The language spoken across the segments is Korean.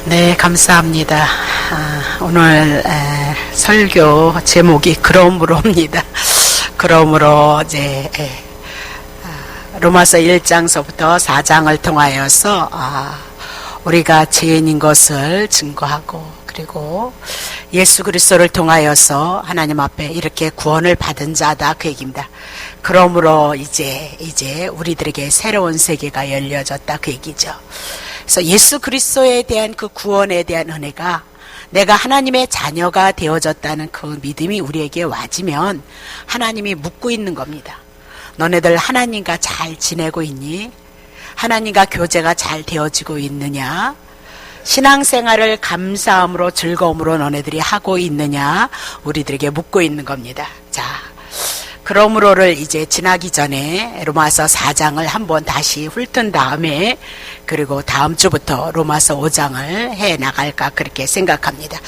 네, 감사합니다. 오늘 설교 제목이 그러므로입니다. 그러므로 이제 로마서 1장서부터 4장을 통하여서 우리가 죄인인 것을 증거하고, 그리고 예수 그리스도를 통하여서 하나님 앞에 이렇게 구원을 받은 자다, 그 얘기입니다. 그러므로 이제 우리들에게 새로운 세계가 열려졌다, 그 얘기죠. 그래서 예수 그리스도에 대한 그 구원에 대한 은혜가, 내가 하나님의 자녀가 되어졌다는 그 믿음이 우리에게 와지면 하나님이 묻고 있는 겁니다. 너네들 하나님과 잘 지내고 있니? 하나님과 교제가 잘 되어지고 있느냐? 신앙생활을 감사함으로 즐거움으로 너네들이 하고 있느냐? 우리들에게 묻고 있는 겁니다. 자, 그러므로를 이제 지나기 전에 로마서 4장을 한번 다시 훑은 다음에, 그리고 다음 주부터 로마서 5장을 해 나갈까 그렇게 생각합니다.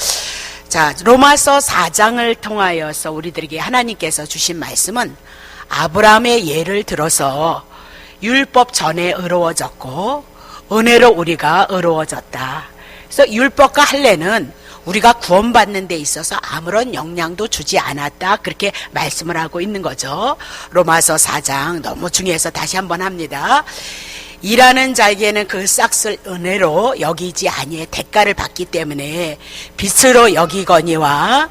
자, 로마서 4장을 통하여서 우리들에게 하나님께서 주신 말씀은 아브라함의 예를 들어서 율법 전에 의로워졌고 은혜로 우리가 의로워졌다. 그래서 율법과 할례는 우리가 구원받는 데 있어서 아무런 영향도 주지 않았다, 그렇게 말씀을 하고 있는 거죠. 로마서 4장 너무 중요해서 다시 한번 합니다. 일하는 자에게는 그 싹을 은혜로 여기지 아니해 대가를 받기 때문에 빛으로 여기거니와,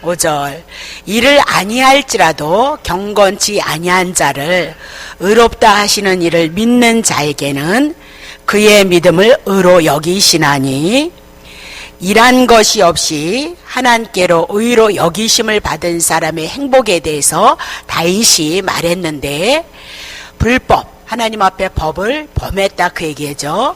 5절, 일을 아니할지라도 경건치 아니한 자를 의롭다 하시는 이를 믿는 자에게는 그의 믿음을 의로 여기시나니, 일한 것이 없이 하나님께로 의로 여기심을 받은 사람의 행복에 대해서 다윗이 말했는데, 불법, 하나님 앞에 법을 범했다, 그 얘기죠.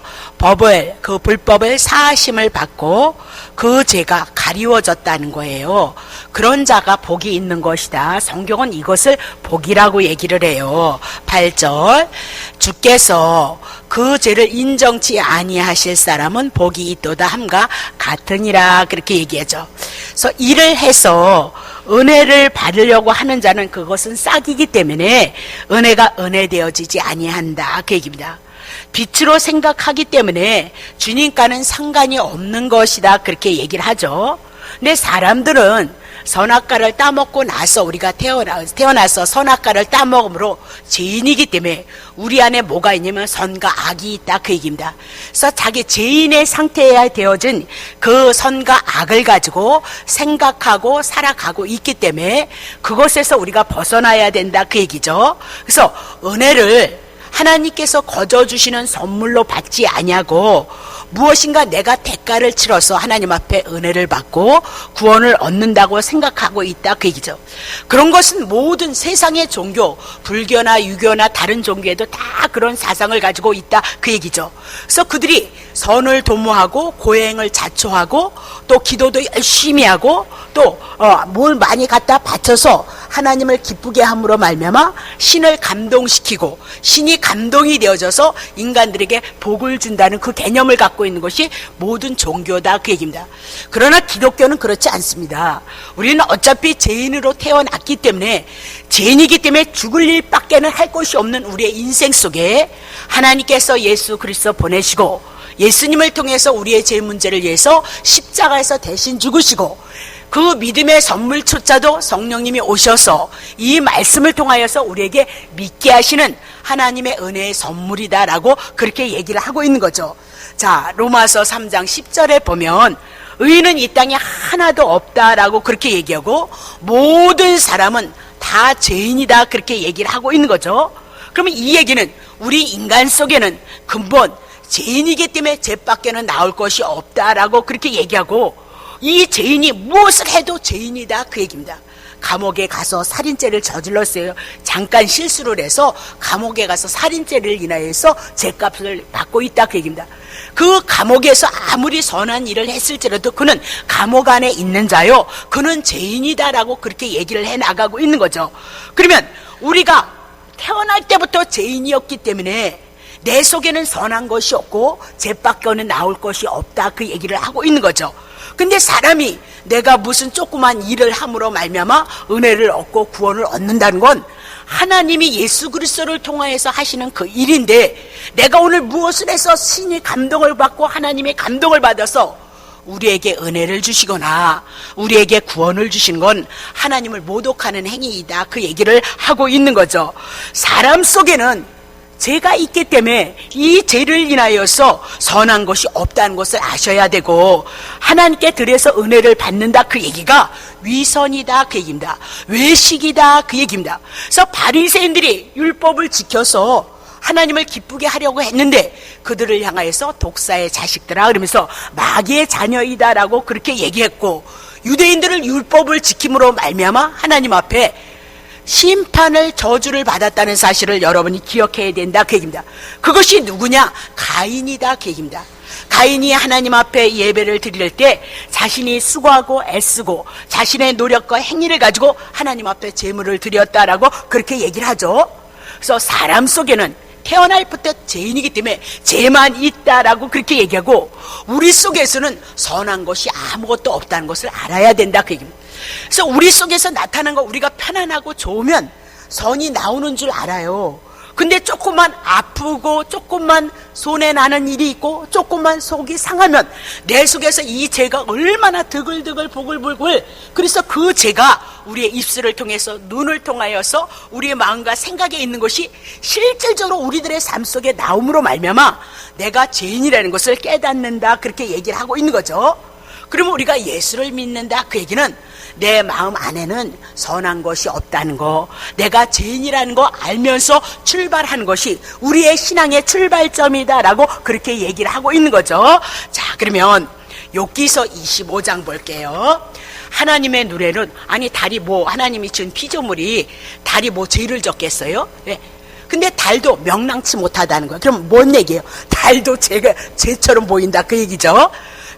그 불법을 사하심을 받고 그 죄가 가리워졌다는 거예요. 그런 자가 복이 있는 것이다. 성경은 이것을 복이라고 얘기를 해요. 8절, 주께서 그 죄를 인정치 아니하실 사람은 복이 있도다 함과 같으니라, 그렇게 얘기하죠. 그래서 일을 해서 은혜를 받으려고 하는 자는 그것은 싹이기 때문에 은혜가 은혜되어지지 아니한다, 그 얘기입니다. 빛으로 생각하기 때문에 주님과는 상관이 없는 것이다, 그렇게 얘기를 하죠. 근데 사람들은 선악과를 따먹고 나서, 우리가 태어나서 선악과를 따먹음으로 죄인이기 때문에 우리 안에 뭐가 있냐면 선과 악이 있다, 그 얘기입니다. 그래서 자기 죄인의 상태에 되어진 그 선과 악을 가지고 생각하고 살아가고 있기 때문에 그것에서 우리가 벗어나야 된다, 그 얘기죠. 그래서 은혜를 하나님께서 거저주시는 선물로 받지 아니하고 무엇인가 내가 대가를 치러서 하나님 앞에 은혜를 받고 구원을 얻는다고 생각하고 있다, 그 얘기죠. 그런 것은 모든 세상의 종교, 불교나 유교나 다른 종교에도 다 그런 사상을 가지고 있다, 그 얘기죠. 그래서 그들이 선을 도모하고 고행을 자초하고 또 기도도 열심히 하고 또 뭘 많이 갖다 바쳐서 하나님을 기쁘게 함으로 말미암아 신을 감동시키고 신이 감동이 되어져서 인간들에게 복을 준다는 그 개념을 갖고 있는 것이 모든 종교다, 그 얘기입니다. 그러나 기독교는 그렇지 않습니다. 우리는 어차피 죄인으로 태어났기 때문에, 죄인이기 때문에 죽을 일밖에는 할 것이 없는 우리의 인생 속에 하나님께서 예수 그리스도 보내시고 예수님을 통해서 우리의 죄 문제를 위해서 십자가에서 대신 죽으시고, 그 믿음의 선물초자도 성령님이 오셔서 이 말씀을 통하여서 우리에게 믿게 하시는 하나님의 은혜의 선물이다라고 그렇게 얘기를 하고 있는 거죠. 자, 로마서 3장 10절에 보면 의인은 이 땅에 하나도 없다라고 그렇게 얘기하고 모든 사람은 다 죄인이다, 그렇게 얘기를 하고 있는 거죠. 그러면 이 얘기는 우리 인간 속에는 근본 죄인이기 때문에 죄밖에는 나올 것이 없다라고 그렇게 얘기하고, 이 죄인이 무엇을 해도 죄인이다, 그 얘기입니다. 감옥에 가서 살인죄를 저질렀어요. 잠깐 실수를 해서 감옥에 가서 살인죄를 인하여서 죄값을 받고 있다, 그 얘기입니다. 그 감옥에서 아무리 선한 일을 했을지라도 그는 감옥 안에 있는 자요, 그는 죄인이다라고 그렇게 얘기를 해 나가고 있는 거죠. 그러면 우리가 태어날 때부터 죄인이었기 때문에 내 속에는 선한 것이 없고 죄밖에는 나올 것이 없다, 그 얘기를 하고 있는 거죠. 근데 사람이 내가 무슨 조그만 일을 함으로 말미암아 은혜를 얻고 구원을 얻는다는 건 하나님이 예수 그리스도를 통하여서 하시는 그 일인데, 내가 오늘 무엇을 해서 신이 감동을 받고 하나님의 감동을 받아서 우리에게 은혜를 주시거나 우리에게 구원을 주신 건 하나님을 모독하는 행위이다, 그 얘기를 하고 있는 거죠. 사람 속에는 죄가 있기 때문에 이 죄를 인하여서 선한 것이 없다는 것을 아셔야 되고, 하나님께 드려서 은혜를 받는다, 그 얘기가 위선이다, 그 얘기입니다. 외식이다, 그 얘기입니다. 그래서 바리새인들이 율법을 지켜서 하나님을 기쁘게 하려고 했는데 그들을 향하여서 독사의 자식들아 그러면서 마귀의 자녀이다라고 그렇게 얘기했고, 유대인들을 율법을 지킴으로 말미암아 하나님 앞에 심판을, 저주를 받았다는 사실을 여러분이 기억해야 된다, 그 얘기입니다. 그것이 누구냐? 가인이다, 그 얘기입니다. 가인이 하나님 앞에 예배를 드릴 때 자신이 수고하고 애쓰고 자신의 노력과 행위를 가지고 하나님 앞에 제물을 드렸다라고 그렇게 얘기를 하죠. 그래서 사람 속에는 태어날 부터 죄인이기 때문에 죄만 있다라고 그렇게 얘기하고, 우리 속에서는 선한 것이 아무것도 없다는 것을 알아야 된다, 그 얘기입니다. 그래서 우리 속에서 나타난 거, 우리가 편안하고 좋으면 선이 나오는 줄 알아요. 근데 조금만 아프고 조금만 손해나는 일이 있고 조금만 속이 상하면 내 속에서 이 죄가 얼마나 드글드글 보글보글, 그래서 그 죄가 우리의 입술을 통해서, 눈을 통하여서 우리의 마음과 생각에 있는 것이 실질적으로 우리들의 삶 속에 나옴으로 말미암아 내가 죄인이라는 것을 깨닫는다, 그렇게 얘기를 하고 있는 거죠. 그러면 우리가 예수를 믿는다, 그 얘기는 내 마음 안에는 선한 것이 없다는 거, 내가 죄인이라는 거 알면서 출발하는 것이 우리의 신앙의 출발점이다라고 그렇게 얘기를 하고 있는 거죠. 자, 그러면 욥기서 25장 볼게요. 하나님의 눈에는, 아니 달이 뭐, 하나님이 지은 피조물이 달이 뭐 죄를 졌겠어요? 네. 근데 달도 명랑치 못하다는 거예요. 그럼 뭔 얘기예요? 달도 죄처럼 보인다, 그 얘기죠.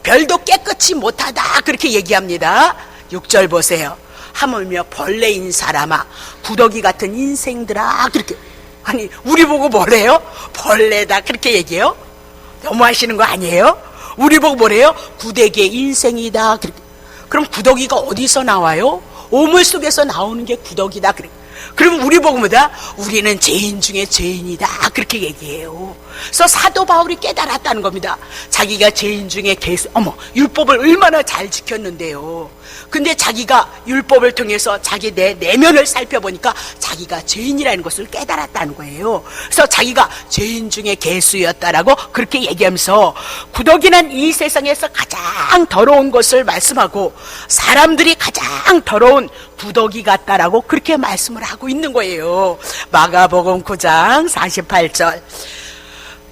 별도 깨끗이 못하다, 그렇게 얘기합니다. 6절 보세요. 하물며 벌레인 사람아, 구더기 같은 인생들아, 그렇게. 아니, 우리 보고 뭐래요? 벌레다, 그렇게 얘기해요? 너무하시는 거 아니에요? 우리 보고 뭐래요? 구더기의 인생이다, 그렇게. 그럼 구더기가 어디서 나와요? 오물 속에서 나오는 게 구더기다, 그래. 그럼 우리 보고 뭐다? 우리는 죄인 중에 죄인이다, 그렇게 얘기해요. 그래서 사도 바울이 깨달았다는 겁니다. 자기가 죄인 중에 율법을 얼마나 잘 지켰는데요. 근데 자기가 율법을 통해서 자기 내면을 살펴보니까 자기가 죄인이라는 것을 깨달았다는 거예요. 그래서 자기가 죄인 중에 괴수였다라고 그렇게 얘기하면서, 구더기는 이 세상에서 가장 더러운 것을 말씀하고 사람들이 가장 더러운 구더기 같다라고 그렇게 말씀을 하고 있는 거예요. 마가복음 9장 48절.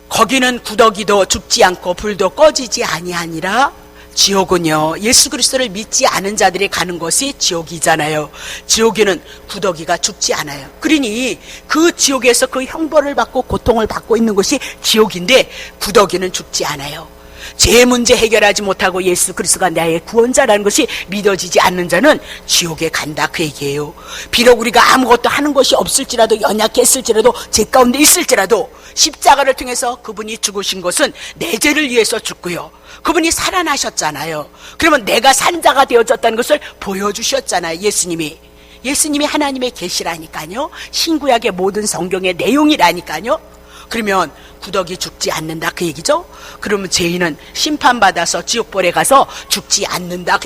거기는 구더기도 죽지 않고 불도 꺼지지 아니하니라. 지옥은요, 예수 그리스도를 믿지 않은 자들이 가는 것이 지옥이잖아요. 지옥에는 구더기가 죽지 않아요. 그러니 그 지옥에서 그 형벌을 받고 고통을 받고 있는 것이 지옥인데 구더기는 죽지 않아요. 죄 문제 해결하지 못하고 예수 그리스도가 나의 구원자라는 것이 믿어지지 않는 자는 지옥에 간다, 그 얘기예요. 비록 우리가 아무것도 하는 것이 없을지라도, 연약했을지라도, 죄 가운데 있을지라도 십자가를 통해서 그분이 죽으신 것은 내 죄를 위해서 죽고요, 그분이 살아나셨잖아요. 그러면 내가 산자가 되어졌다는 것을 보여주셨잖아요, 예수님이. 예수님이 하나님의 계시라니까요. 신구약의 모든 성경의 내용이라니까요. 그러면 구더기 죽지 않는다, 그 얘기죠. 그러면 죄인은 심판받아서 지옥벌에 가서 죽지 않는다.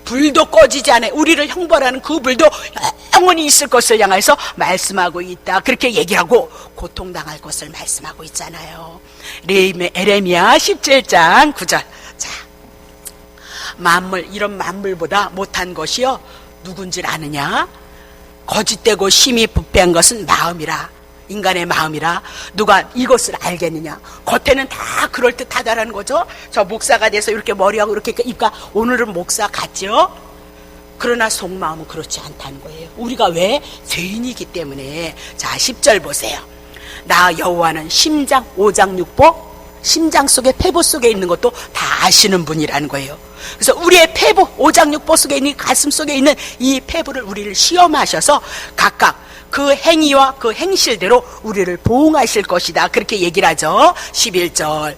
불도 꺼지지 않아요. 우리를 형벌하는 그 불도 영원히 있을 것을 향해서 말씀하고 있다, 그렇게 얘기하고 고통당할 것을 말씀하고 있잖아요. 에레미야 17장 9절. 자, 만물, 이런 만물보다 못한 것이요 누군지 아느냐? 거짓되고 심히 부패한 것은 마음이라, 인간의 마음이라. 누가 이것을 알겠느냐? 겉에는 다 그럴듯하다라는 거죠. 저 목사가 돼서 이렇게 머리하고 이렇게 입가, 오늘은 목사 같죠? 그러나 속마음은 그렇지 않다는 거예요. 우리가 왜? 죄인이기 때문에. 자, 10절 보세요. 나 여호와는 심장, 오장, 육보, 심장 속에, 폐부 속에 있는 것도 다 아시는 분이라는 거예요. 그래서 우리의 폐부, 오장, 육보 속에 있는, 가슴 속에 있는 이 폐부를 우리를 시험하셔서 각각 그 행위와 그 행실대로 우리를 보응하실 것이다, 그렇게 얘기를 하죠. 11절.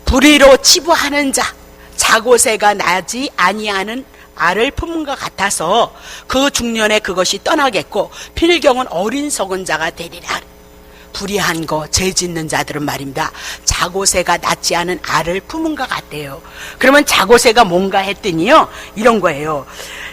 불의로 치부하는 자, 자고새가 나지 아니하는 알을 품은 것 같아서 그 중년에 그것이 떠나겠고 필경은 어린석은 자가 되리라. 불의한 거, 죄 짓는 자들은 말입니다. 자고새가 낳지 않은 알을 품은 것 같대요. 그러면 자고새가 뭔가 했더니요, 이런 거예요.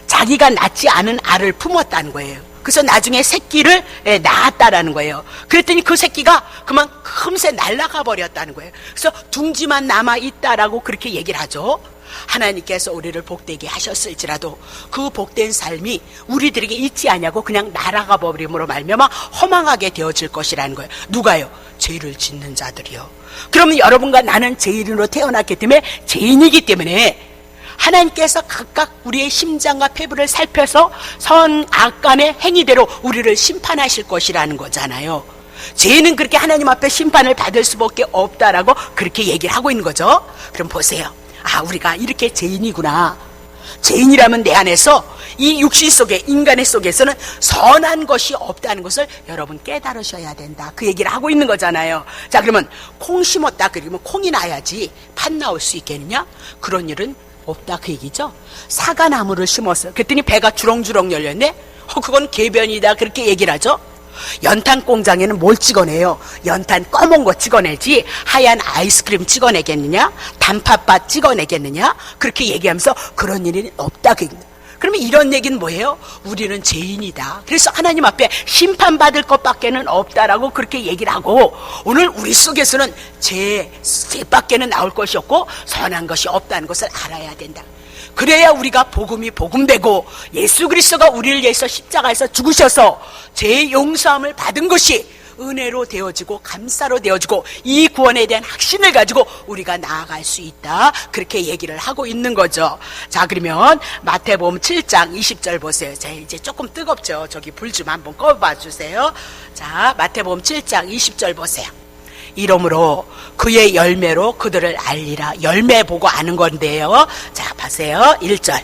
자기가 낳지 않은 알을 품었다는 거예요. 그래서 나중에 새끼를 낳았다라는 거예요. 그랬더니 그 새끼가 그만 금세 날아가 버렸다는 거예요. 그래서 둥지만 남아있다라고 그렇게 얘기를 하죠. 하나님께서 우리를 복되게 하셨을지라도 그 복된 삶이 우리들에게 있지 않냐고 그냥 날아가 버림으로 말미암아 허망하게 되어질 것이라는 거예요. 누가요? 죄를 짓는 자들이요. 그러면 여러분과 나는 죄인으로 태어났기 때문에 죄인이기 때문에 하나님께서 각각 우리의 심장과 폐부를 살펴서 선악간의 행위대로 우리를 심판하실 것이라는 거잖아요. 죄는 그렇게 하나님 앞에 심판을 받을 수밖에 없다라고 그렇게 얘기를 하고 있는 거죠. 그럼 보세요. 아, 우리가 이렇게 죄인이구나. 죄인이라면 내 안에서 이 육신 속에, 인간의 속에서는 선한 것이 없다는 것을 여러분 깨달으셔야 된다. 그 얘기를 하고 있는 거잖아요. 자, 그러면 콩 심었다 그러면 콩이 나야지 팥 나올 수 있겠느냐? 그런 일은 없다 그 얘기죠. 사과나무를 심었어요. 그랬더니 배가 주렁주렁 열렸네. 그건 궤변이다 그렇게 얘기를 하죠. 연탄 공장에는 뭘 찍어내요? 연탄 검은 거 찍어내지 하얀 아이스크림 찍어내겠느냐? 단팥밭 찍어내겠느냐? 그렇게 얘기하면서 그런 일은 없다 그 얘기입니다. 그러면 이런 얘기는 뭐예요? 우리는 죄인이다. 그래서 하나님 앞에 심판받을 것밖에는 없다라고 그렇게 얘기를 하고, 오늘 우리 속에서는 죄밖에는 나올 것이 없고 선한 것이 없다는 것을 알아야 된다. 그래야 우리가 복음이 복음되고 예수 그리스도가 우리를 위해서 십자가에서 죽으셔서 죄의 용서함을 받은 것이 은혜로 되어지고 감사로 되어지고 이 구원에 대한 확신을 가지고 우리가 나아갈 수 있다. 그렇게 얘기를 하고 있는 거죠. 자, 그러면 마태복음 7장 20절 보세요. 자, 이제 조금 뜨겁죠. 저기 불 좀 한번 꺼봐 주세요. 자, 마태복음 7장 20절 보세요. 이러므로 그의 열매로 그들을 알리라. 열매 보고 아는 건데요. 자, 보세요. 1절.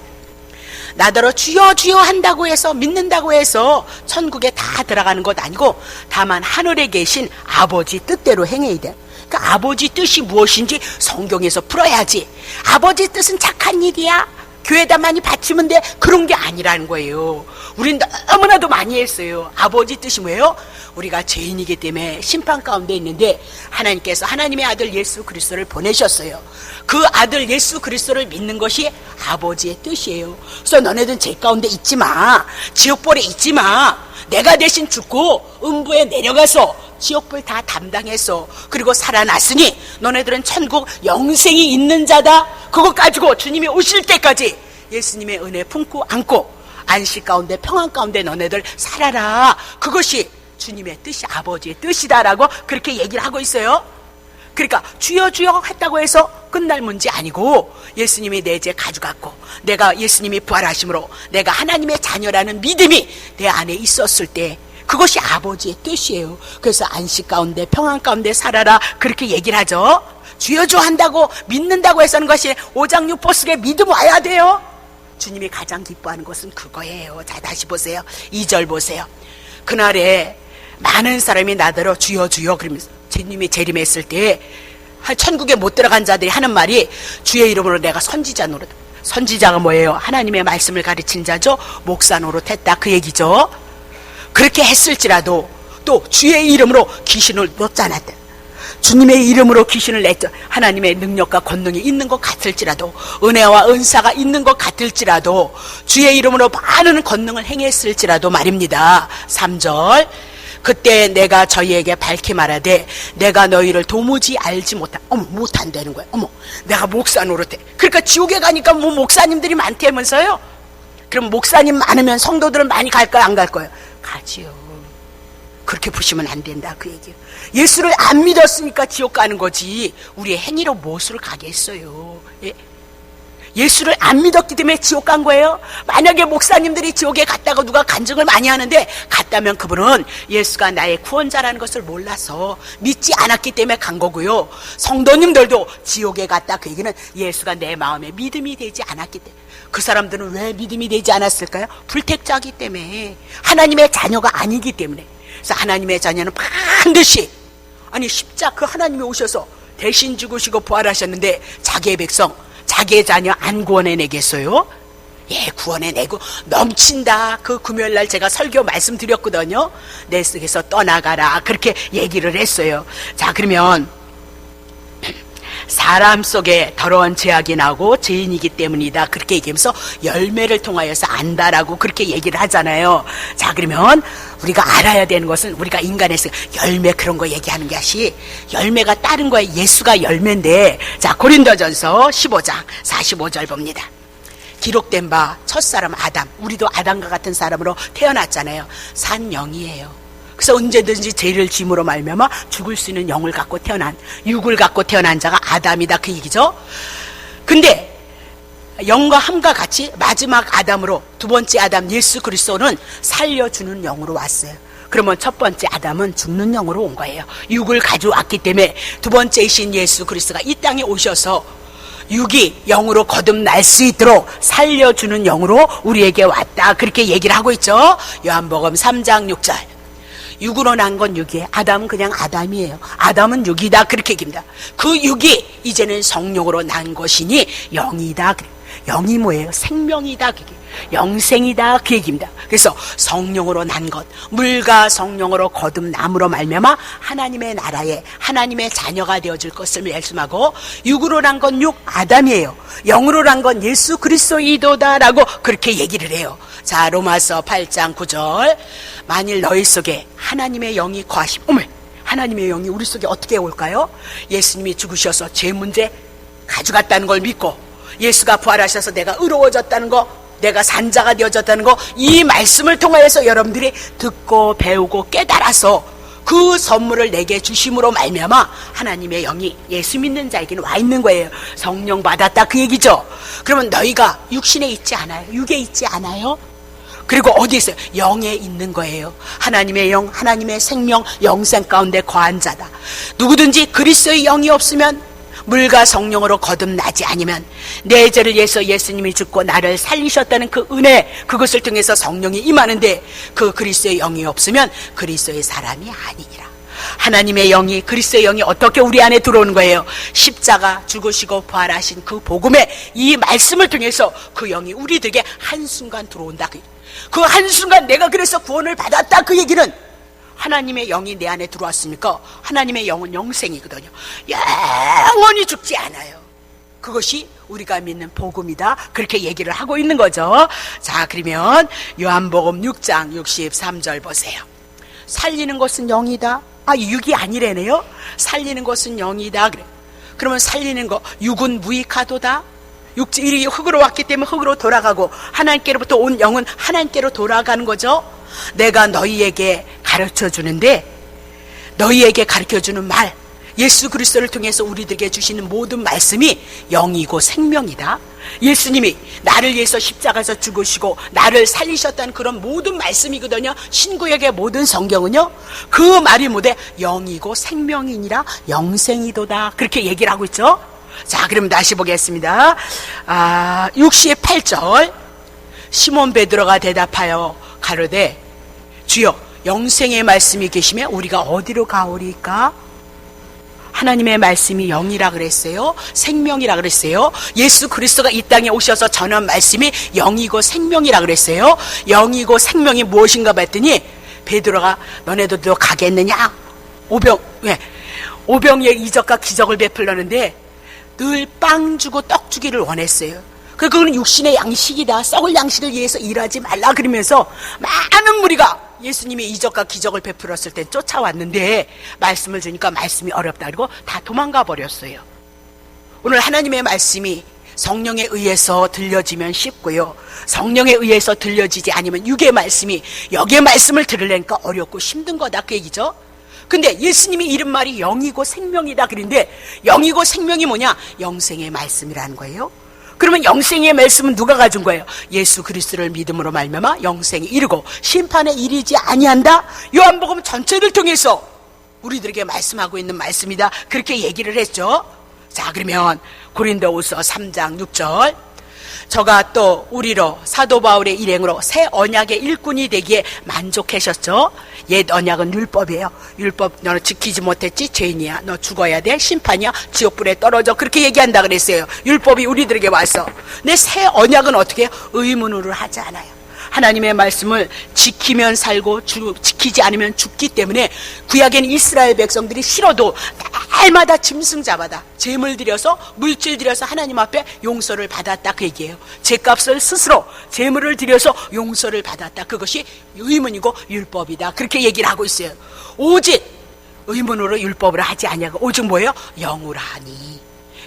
나더러 주여 주여 한다고 해서 믿는다고 해서 천국에 다 들어가는 것 아니고 다만 하늘에 계신 아버지 뜻대로 행해야 돼. 그러니까 아버지 뜻이 무엇인지 성경에서 풀어야지. 아버지 뜻은 착한 일이야. 교회에다 많이 바치면 돼. 그런 게 아니라는 거예요. 우린 너무나도 많이 했어요. 아버지 뜻이 뭐예요? 우리가 죄인이기 때문에 심판 가운데 있는데 하나님께서 하나님의 아들 예수 그리스도를 보내셨어요. 그 아들 예수 그리스도를 믿는 것이 아버지의 뜻이에요. 그래서 너네들은 죄 가운데 있지 마. 지옥불에 있지 마. 내가 대신 죽고 음부에 내려가서 지옥불 다 담당했어. 그리고 살아났으니 너네들은 천국 영생이 있는 자다. 그거 가지고 주님이 오실 때까지 예수님의 은혜 품고 안고 안식 가운데 평안 가운데 너네들 살아라. 그것이 주님의 뜻이 아버지의 뜻이다라고 그렇게 얘기를 하고 있어요. 그러니까 주여 주여 했다고 해서 끝날 문제 아니고 예수님이 내 죄 가져갔고 내가 예수님이 부활하심으로 내가 하나님의 자녀라는 믿음이 내 안에 있었을 때 그것이 아버지의 뜻이에요. 그래서 안식 가운데 평안 가운데 살아라 그렇게 얘기를 하죠. 주여 주여 한다고 믿는다고 해서는 것이 오장육부스게 믿음 와야 돼요. 주님이 가장 기뻐하는 것은 그거예요. 자, 다시 보세요. 2절 보세요. 그날에 많은 사람이 나더러 주여 주여 그러면서 주님이 재림했을 때 천국에 못 들어간 자들이 하는 말이 주의 이름으로 내가 선지자 노릇. 선지자가 뭐예요? 하나님의 말씀을 가르친 자죠. 목사 노릇했다 그 얘기죠. 그렇게 했을지라도 또 주의 이름으로 귀신을 쫓아냈다. 주님의 이름으로 귀신을 냈죠. 하나님의 능력과 권능이 있는 것 같을지라도 은혜와 은사가 있는 것 같을지라도 주의 이름으로 많은 권능을 행했을지라도 말입니다. 3절. 그때 내가 저희에게 밝히 말하되 내가 너희를 도무지 알지 못한다는 거예요. 내가 목사 노릇해. 그러니까 지옥에 가니까 뭐 목사님들이 많다면서요. 그럼 목사님 많으면 성도들은 많이 갈까요? 안 갈 거예요? 가지요. 그렇게 보시면 안 된다 그 얘기예요. 예수를 안 믿었으니까 지옥 가는 거지 우리의 행위로 무엇을 가겠어요. 예? 예수를 안 믿었기 때문에 지옥 간 거예요. 만약에 목사님들이 지옥에 갔다고 누가 간증을 많이 하는데 갔다면 그분은 예수가 나의 구원자라는 것을 몰라서 믿지 않았기 때문에 간 거고요. 성도님들도 지옥에 갔다 그 얘기는 예수가 내 마음에 믿음이 되지 않았기 때문에. 그 사람들은 왜 믿음이 되지 않았을까요? 불택자이기 때문에 하나님의 자녀가 아니기 때문에. 그래서 하나님의 자녀는 반드시 십자 그 하나님이 오셔서 대신 죽으시고 부활하셨는데 자기의 백성 자기의 자녀 안 구원해내겠어요? 예, 구원의 내구 넘친다. 그 금요일날 제가 설교 말씀드렸거든요. 내 속에서 떠나가라. 그렇게 얘기를 했어요. 자, 그러면 사람 속에 더러운 죄악이 나고 죄인이기 때문이다. 그렇게 얘기하면서 열매를 통하여서 안다라고 그렇게 얘기를 하잖아요. 자, 그러면 우리가 알아야 되는 것은 우리가 인간에서 열매 그런 거 얘기하는 것이 열매가 다른 거에 예수가 열매인데, 자, 고린도전서 15장 45절 봅니다. 기록된 바 첫사람 아담, 우리도 아담과 같은 사람으로 태어났잖아요. 산 영이에요. 그래서 언제든지 죄를 짐으로 말미암아 죽을 수 있는 영을 갖고 태어난, 육을 갖고 태어난 자가 아담이다, 그 얘기죠. 근데 영과 함과 같이 마지막 아담으로 두 번째 아담 예수 그리스도는 살려주는 영으로 왔어요. 그러면 첫 번째 아담은 죽는 영으로 온 거예요. 육을 가져왔기 때문에 두 번째이신 예수 그리스도가 이 땅에 오셔서 육이 영으로 거듭날 수 있도록 살려주는 영으로 우리에게 왔다, 그렇게 얘기를 하고 있죠. 요한복음 3장 6절. 육으로 난 건 육이에요. 아담은 그냥 아담이에요. 아담은 육이다, 그렇게 얘기합니다. 그 육이 이제는 성령으로 난 것이니 영이다. 영이 뭐예요? 생명이다, 그게 영생이다, 그 얘기입니다. 그래서 성령으로 난 것, 물과 성령으로 거듭남으로 말미암아 하나님의 나라에 하나님의 자녀가 되어줄 것을 말씀하고, 육으로 난 건 육 아담이에요. 영으로 난 건 예수 그리스도이도다라고 그렇게 얘기를 해요. 자, 로마서 8장 9절. 만일 너희 속에 하나님의 영이 거하시면, 어머, 하나님의 영이 우리 속에 어떻게 올까요? 예수님이 죽으셔서 죄 문제 가져갔다는 걸 믿고, 예수가 부활하셔서 내가 의로워졌다는 거, 내가 산자가 되어졌다는 거, 이 말씀을 통하여서 여러분들이 듣고 배우고 깨달아서 그 선물을 내게 주심으로 말미암아 하나님의 영이 예수 믿는 자에게는 와 있는 거예요. 성령 받았다, 그 얘기죠. 그러면 너희가 육신에 있지 않아요? 육에 있지 않아요? 그리고 어디 있어요? 영에 있는 거예요. 하나님의 영, 하나님의 생명, 영생 가운데 거한 자다. 누구든지 그리스도의 영이 없으면, 물과 성령으로 거듭나지 않으면, 내 죄를 위해서 예수님이 죽고 나를 살리셨다는 그 은혜, 그것을 통해서 성령이 임하는데, 그 그리스도의 영이 없으면 그리스도의 사람이 아니니라. 하나님의 영이, 그리스도의 영이 어떻게 우리 안에 들어오는 거예요? 십자가 죽으시고 부활하신 그 복음의 이 말씀을 통해서 그 영이 우리들에게 한순간 들어온다. 그 한순간 내가 그래서 구원을 받았다, 그 얘기는 하나님의 영이 내 안에 들어왔으니까 하나님의 영은 영생이거든요. 영원히 죽지 않아요. 그것이 우리가 믿는 복음이다, 그렇게 얘기를 하고 있는 거죠. 자, 그러면 요한복음 6장 63절 보세요. 살리는 것은 영이다. 아, 육이 아니래네요. 살리는 것은 영이다. 그래. 그러면 살리는 거, 육은 무익하도다. 육질이 흙으로 왔기 때문에 흙으로 돌아가고, 하나님께로부터 온 영은 하나님께로 돌아가는 거죠. 내가 너희에게 가르쳐 주는데, 너희에게 가르쳐 주는 말, 예수 그리스도를 통해서 우리들에게 주시는 모든 말씀이 영이고 생명이다. 예수님이 나를 위해서 십자가에서 죽으시고 나를 살리셨다는 그런 모든 말씀이거든요. 신구약의 모든 성경은요, 그 말이 뭐대? 영이고 생명이니라, 영생이도다, 그렇게 얘기를 하고 있죠. 자, 그럼 다시 보겠습니다. 68절. 시몬 베드로가 대답하여 가로되, 주여, 영생의 말씀이 계시면 우리가 어디로 가오리까? 하나님의 말씀이 영이라 그랬어요. 생명이라 그랬어요. 예수 그리스도가 이 땅에 오셔서 전한 말씀이 영이고 생명이라 그랬어요. 영이고 생명이 무엇인가 봤더니, 베드로가 너네들도 가겠느냐? 오병이의 이적과 기적을 베풀려는데 늘 빵 주고 떡 주기를 원했어요. 그거는 육신의 양식이다, 썩을 양식을 위해서 일하지 말라 그러면서 많은 무리가 예수님이 이적과 기적을 베풀었을 때 쫓아왔는데, 말씀을 주니까 말씀이 어렵다 그리고 다 도망가 버렸어요. 오늘 하나님의 말씀이 성령에 의해서 들려지면 쉽고요, 성령에 의해서 들려지지 않으면 육의 말씀이, 여기의 말씀을 들으려니까 어렵고 힘든 거다, 그 얘기죠. 근데 예수님이 이른 말이 영이고 생명이다 그런데, 영이고 생명이 뭐냐? 영생의 말씀이라는 거예요. 그러면 영생의 말씀은 누가 가진 거예요? 예수 그리스도를 믿음으로 말미암아 영생이 이르고 심판에 이르지 아니한다. 요한복음 전체를 통해서 우리들에게 말씀하고 있는 말씀이다, 그렇게 얘기를 했죠. 자, 그러면 고린도후서 3장 6절. 저가 또 우리로 사도 바울의 일행으로 새 언약의 일꾼이 되기에 만족하셨죠. 옛 언약은 율법이에요. 율법 너는 지키지 못했지 죄인이야. 너 죽어야 돼. 심판이야. 지옥불에 떨어져. 그렇게 얘기한다 그랬어요. 율법이 우리들에게 와서. 근데 새 언약은 어떻게 해요? 의문으로 하지 않아요. 하나님의 말씀을 지키면 살고 지키지 않으면 죽기 때문에 구약에는 이스라엘 백성들이 싫어도 날마다 짐승 잡아다 제물 드려서 물질 드려서 하나님 앞에 용서를 받았다 그 얘기예요. 제값을 스스로 제물을 드려서 용서를 받았다. 그것이 의문이고 율법이다. 그렇게 얘기를 하고 있어요. 오직 의문으로 율법을 하지 아니하고 오직 뭐예요? 영으로 하니.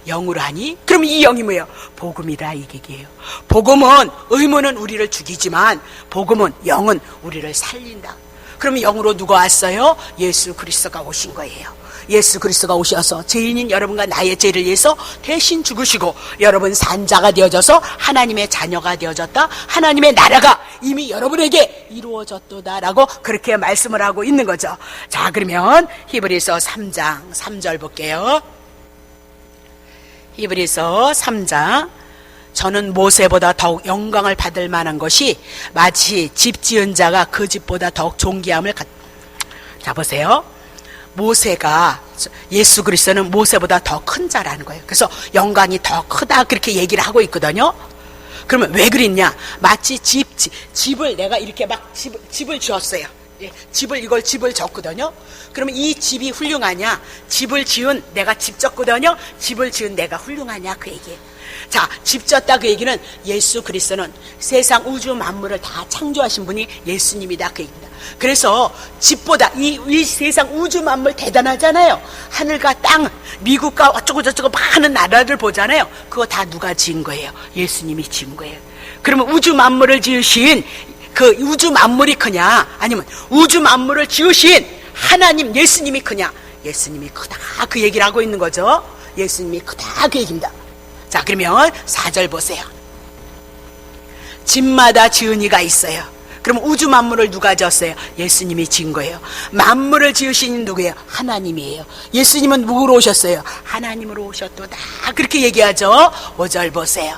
영으로 하니? 그럼 이 영이 뭐예요? 복음이라 이 얘기예요. 복음은 의문은 우리를 죽이지만 복음은 영은 우리를 살린다. 그러면 영으로 누가 왔어요? 예수 그리스도가 오신 거예요. 예수 그리스도가 오셔서 죄인인 여러분과 나의 죄를 위해서 대신 죽으시고 여러분 산자가 되어져서 하나님의 자녀가 되어졌다. 하나님의 나라가 이미 여러분에게 이루어졌도다라고 그렇게 말씀을 하고 있는 거죠. 자, 그러면 히브리서 3장 3절 볼게요. 히브리서 3장 저는 모세보다 더욱 영광을 받을 만한 것이 마치 집 지은 자가 그 집보다 더욱 존귀함을 자 보세요. 모세가 예수 그리스도는 모세보다 더 큰 자라는 거예요. 그래서 영광이 더 크다 그렇게 얘기를 하고 있거든요. 그러면 왜 그랬냐? 마치 집을 내가 이렇게 막 집을 지었어요. 집을 졌거든요. 그러면 이 집이 훌륭하냐? 집을 지은 내가 집 졌거든요. 집을 지은 내가 훌륭하냐? 그 얘기예요. 자, 집 졌다 그 얘기는 예수 그리스도는 세상 우주 만물을 다 창조하신 분이 예수님이다 그 얘기입니다. 그래서 집보다 이 세상 우주 만물 대단하잖아요. 하늘과 땅, 미국과 어쩌고 저쩌고 많은 나라를 보잖아요. 그거 다 누가 지은 거예요? 예수님이 지은 거예요. 그러면 우주 만물을 지으신 그 우주 만물이 크냐? 아니면 우주 만물을 지으신 하나님 예수님이 크냐? 예수님이 크다 그 얘기를 하고 있는 거죠. 예수님이 크다 그 얘기입니다. 자, 그러면 4절 보세요. 집마다 지은 이가 있어요. 그럼 우주 만물을 누가 지었어요? 예수님이 지은 거예요. 만물을 지으신 누구예요? 하나님이에요. 예수님은 누구로 오셨어요? 하나님으로 오셨도다 그렇게 얘기하죠. 5절 보세요.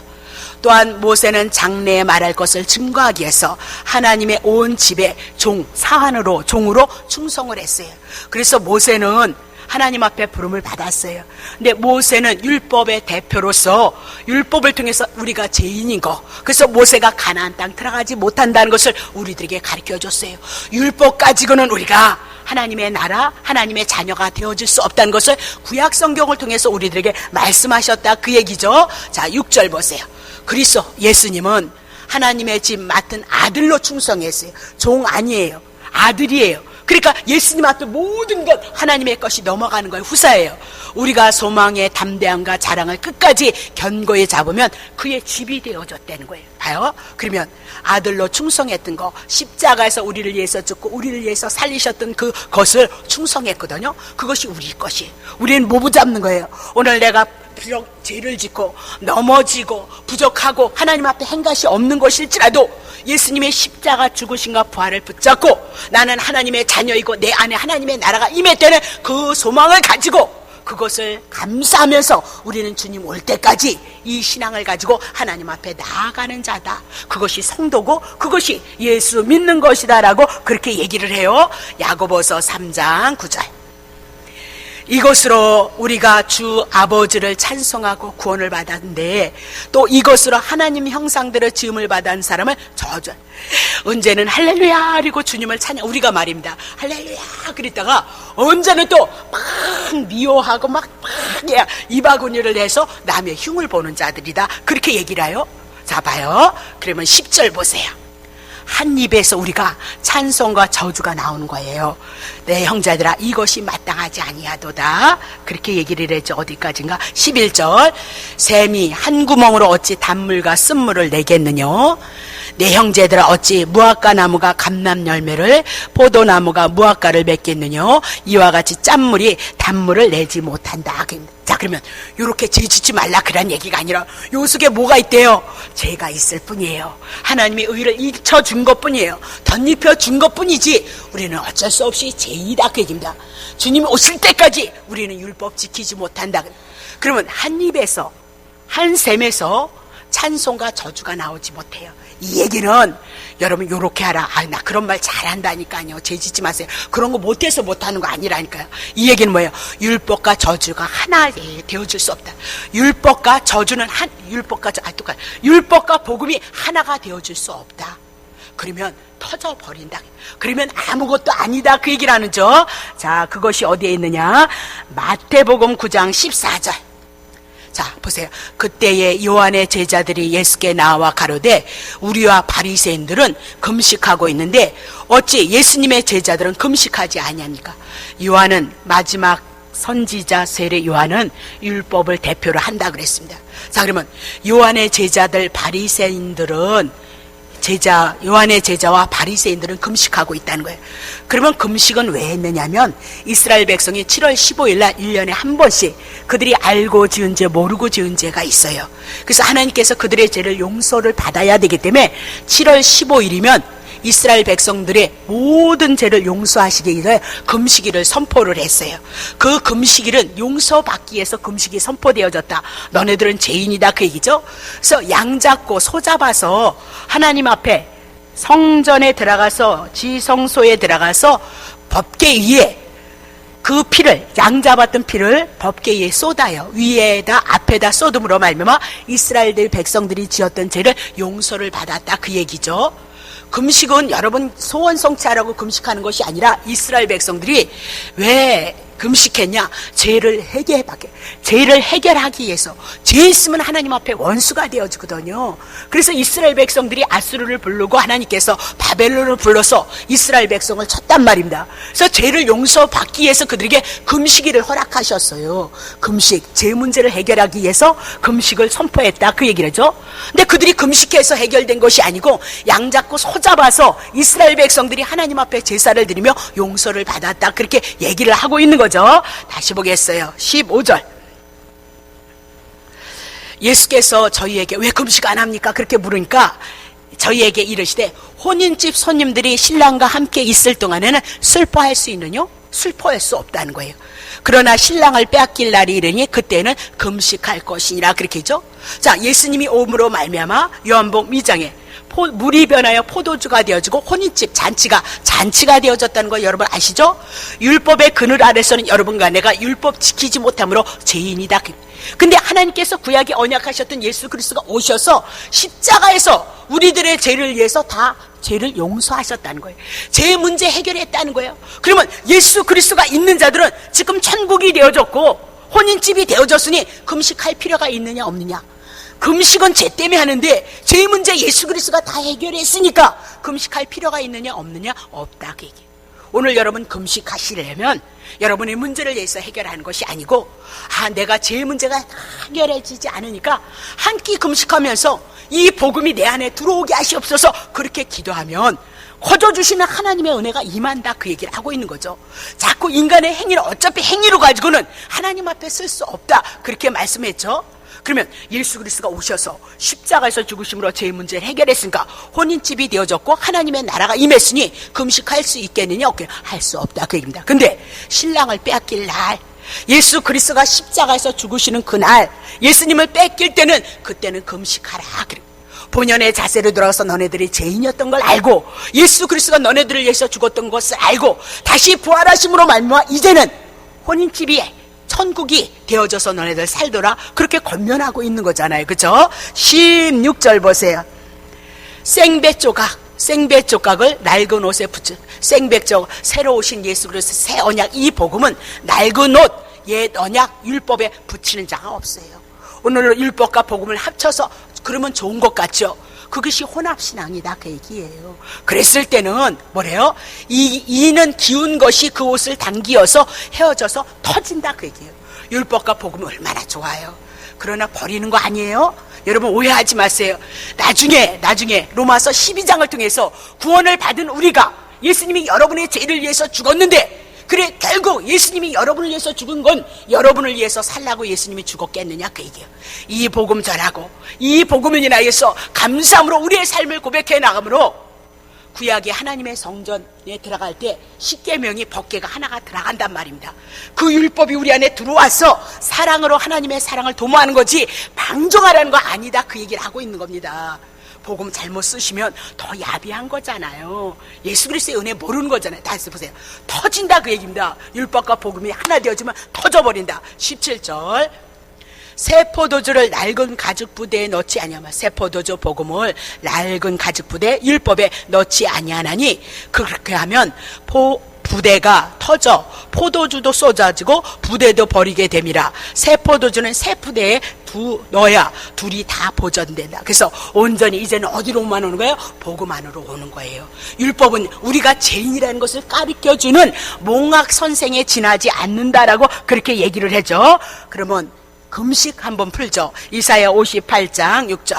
또한 모세는 장래에 말할 것을 증거하기 위해서 하나님의 온 집에 종으로 충성을 했어요. 그래서 모세는 하나님 앞에 부름을 받았어요. 근데 모세는 율법의 대표로서 율법을 통해서 우리가 죄인인 거, 그래서 모세가 가나안 땅 들어가지 못한다는 것을 우리들에게 가르쳐줬어요. 율법 가지고는 우리가 하나님의 나라, 하나님의 자녀가 되어질 수 없다는 것을 구약 성경을 통해서 우리들에게 말씀하셨다 그 얘기죠. 자, 6절 보세요. 그리스도 예수님은 하나님의 집 맡은 아들로 충성했어요. 종 아니에요. 아들이에요. 그러니까 예수님 앞에 모든 것 하나님의 것이 넘어가는 거예요. 후사예요. 우리가 소망의 담대함과 자랑을 끝까지 견고히 잡으면 그의 집이 되어졌다는 거예요. 봐요. 그러면 아들로 충성했던 거, 십자가에서 우리를 위해서 죽고 우리를 위해서 살리셨던 그것을 충성했거든요. 그것이 우리 것이에요. 우리는 뭐 붙잡는 거예요? 오늘 내가 비록 죄를 짓고 넘어지고 부족하고 하나님 앞에 행것이 없는 것일지라도 예수님의 십자가 죽으심과 부활을 붙잡고 나는 하나님의 자녀이고 내 안에 하나님의 나라가 임했다는 그 소망을 가지고 그것을 감사하면서 우리는 주님 올 때까지 이 신앙을 가지고 하나님 앞에 나아가는 자다. 그것이 성도고 그것이 예수 믿는 것이다 라고 그렇게 얘기를 해요. 야고보서 3장 9절. 이것으로 우리가 주 아버지를 찬송하고 구원을 받았는데 또 이것으로 하나님 형상대로 지음을 받은 사람을 저주. 언제는 할렐루야 그리고 주님을 찬양 우리가 말입니다. 할렐루야 그랬다가 언제는 또 막 미워하고 막 이바구니를 해서 남의 흉을 보는 자들이다. 그렇게 얘기를 해요. 자 봐요. 그러면 10절 보세요. 한 입에서 우리가 찬송과 저주가 나오는 거예요. 내 형제들아 이것이 마땅하지 아니하도다. 그렇게 얘기를 했죠. 어디까지인가? 11절. 샘이 한 구멍으로 어찌 단물과 쓴물을 내겠느냐. 내 형제들아 어찌 무화과 나무가 감람 열매를 포도나무가 무화과를 맺겠느냐. 이와 같이 짠물이 단물을 내지 못한다. 자 그러면 이렇게 죄 짓지 말라 그런 얘기가 아니라 요 속에 뭐가 있대요? 죄가 있을 뿐이에요. 하나님이 의를 잊혀준 것뿐이에요. 덧입혀준 것뿐이지 우리는 어쩔 수 없이 죄이다 그 얘기입니다. 주님이 오실 때까지 우리는 율법 지키지 못한다. 그러면 한 입에서 한 샘에서 찬송과 저주가 나오지 못해요. 이 얘기는 여러분 요렇게 하라. 나 그런 말 잘한다니까요. 죄짓지 마세요. 그런 거 못해서 못하는 거 아니라니까요. 이 얘기는 뭐예요? 율법과 저주가 하나 되어줄 수 없다. 율법과 저주는 율법과 복음이 하나가 되어줄 수 없다. 그러면 터져버린다. 그러면 아무것도 아니다. 그 얘기를 하는 죠. 자, 그것이 어디에 있느냐? 마태복음 9장 14절. 자, 보세요. 그때에 요한의 제자들이 예수께 나와 가로되 우리와 바리새인들은 금식하고 있는데 어찌 예수님의 제자들은 금식하지 아니합니까? 요한은 마지막 선지자 세례 요한은 율법을 대표로 한다 그랬습니다. 자, 그러면 요한의 제자들 바리새인들은 요한의 제자와 바리새인들은 금식하고 있다는 거예요. 그러면 금식은 왜 했느냐면 이스라엘 백성이 7월 15일 날 1년에 한 번씩 그들이 알고 지은 죄 모르고 지은 죄가 있어요. 그래서 하나님께서 그들의 죄를 용서를 받아야 되기 때문에 7월 15일이면 이스라엘 백성들의 모든 죄를 용서하시기 위해 금식일을 선포를 했어요. 그 금식일은 용서받기 위해서 금식이 선포되어졌다. 너네들은 죄인이다 그 얘기죠. 그래서 양 잡고 소 잡아서 하나님 앞에 성전에 들어가서 지성소에 들어가서 법궤 위에 그 피를 양 잡았던 피를 법궤 위에 쏟아요. 위에다 앞에다 쏟음으로 말미암아 이스라엘들 백성들이 지었던 죄를 용서를 받았다 그 얘기죠. 금식은 여러분 소원 성취하라고 금식하는 것이 아니라 이스라엘 백성들이 왜 금식했냐? 죄를 해결하기 위해서. 죄 있으면 하나님 앞에 원수가 되어지거든요. 그래서 이스라엘 백성들이 아수르를 부르고 하나님께서 바벨론을 불러서 이스라엘 백성을 쳤단 말입니다. 그래서 죄를 용서받기 위해서 그들에게 금식일을 허락하셨어요. 금식, 죄 문제를 해결하기 위해서 금식을 선포했다 그 얘기를 하죠. 근데 그들이 금식해서 해결된 것이 아니고 양 잡고 소 잡아서 이스라엘 백성들이 하나님 앞에 제사를 드리며 용서를 받았다 그렇게 얘기를 하고 있는 거죠. 다시 보겠어요. 15절. 예수께서 저희에게 왜 금식 안 합니까? 그렇게 물으니까 저희에게 이르시되 혼인집 손님들이 신랑과 함께 있을 동안에는 슬퍼할 수 있느뇨? 슬퍼할 수 없다는 거예요. 그러나 신랑을 빼앗길 날이 이르니 그때는 금식할 것이니라 그렇게 했죠. 자, 예수님이 오므로 말미암아 요한복음 2장에 물이 변하여 포도주가 되어지고 혼인집 잔치가 되어졌다는 거 여러분 아시죠? 율법의 그늘 아래서는 여러분과 내가 율법 지키지 못함으로 죄인이다. 근데 하나님께서 구약에 언약하셨던 예수 그리스도가 오셔서 십자가에서 우리들의 죄를 위해서 다 죄를 용서하셨다는 거예요. 죄 문제 해결했다는 거예요. 그러면 예수 그리스도가 있는 자들은 지금 천국이 되어졌고 혼인집이 되어졌으니 금식할 필요가 있느냐 없느냐? 금식은 죄 때문에 하는데 죄 문제 예수 그리스도가 다 해결했으니까 금식할 필요가 있느냐 없느냐? 없다 그 얘기. 오늘 여러분 금식하시려면 여러분의 문제를 위해서 해결하는 것이 아니고 내가 죄 문제가 해결해지지 않으니까 한 끼 금식하면서 이 복음이 내 안에 들어오게 하시옵소서 그렇게 기도하면 거저주시는 하나님의 은혜가 임한다 그 얘기를 하고 있는 거죠. 자꾸 인간의 행위를 어차피 행위로 가지고는 하나님 앞에 쓸 수 없다 그렇게 말씀했죠. 그러면 예수 그리스도가 오셔서 십자가에서 죽으심으로 죄의 문제를 해결했으니까 혼인집이 되어졌고 하나님의 나라가 임했으니 금식할 수 있겠느냐? 할 수 없다 그 얘기입니다. 근데 신랑을 빼앗길 날 예수 그리스도가 십자가에서 죽으시는 그날 예수님을 뺏길 때는 그때는 금식하라. 본연의 자세로 돌아와서 너네들이 죄인이었던 걸 알고 예수 그리스도가 너네들을 위해서 죽었던 것을 알고 다시 부활하심으로 말미암아 이제는 혼인집이 천국이 되어져서 너네들 살더라 그렇게 권면하고 있는 거잖아요. 그렇죠? 16절 보세요. 생배 조각을 낡은 옷에 붙여 생배조각 새로 오신 예수 그리스도 새 언약 이 복음은 낡은 옷 옛 언약 율법에 붙이는 자가 없어요. 오늘 율법과 복음을 합쳐서 그러면 좋은 것 같죠? 그것이 혼합신앙이다 그 얘기예요. 그랬을 때는 뭐래요? 이는 기운 것이 그 옷을 당기어서 헤어져서 터진다 그 얘기예요. 율법과 복음은 얼마나 좋아요. 그러나 버리는 거 아니에요? 여러분 오해하지 마세요. 나중에 로마서 12장을 통해서 구원을 받은 우리가 예수님이 여러분의 죄를 위해서 죽었는데 그래 결국 예수님이 여러분을 위해서 죽은 건 여러분을 위해서 살라고 예수님이 죽었겠느냐 그 얘기예요. 이 복음 전하고 이 복음을 인하여서 감사함으로 우리의 삶을 고백해 나가므로 구약이 하나님의 성전에 들어갈 때 십계명이 법궤가 하나가 들어간단 말입니다. 그 율법이 우리 안에 들어와서 사랑으로 하나님의 사랑을 도모하는 거지 방종하라는 거 아니다, 그 얘기를 하고 있는 겁니다. 복음 잘못 쓰시면 더 야비한 거잖아요. 예수 그리스도의 은혜 모르는 거잖아요. 다시 보세요. 터진다 그 얘기입니다. 율법과 복음이 하나 되어지면 터져버린다. 17절, 새 포도주를 낡은 가죽 부대에 넣지 아니하면, 새 포도주 복음을 낡은 가죽 부대 율법에 넣지 아니하나니 그렇게 하면 부대가 터져 포도주도 쏟아지고 부대도 버리게 됨이라. 새 포도주는 새 부대에 넣어야 둘이 다 보존된다. 그래서 온전히 이제는 어디로만 오는 거예요? 복음 안으로 오는 거예요. 율법은 우리가 죄인이라는 것을 가르쳐주는 몽학 선생에 지나지 않는다라고 그렇게 얘기를 해줘. 그러면 금식 한번 풀죠. 이사야 58장 6절.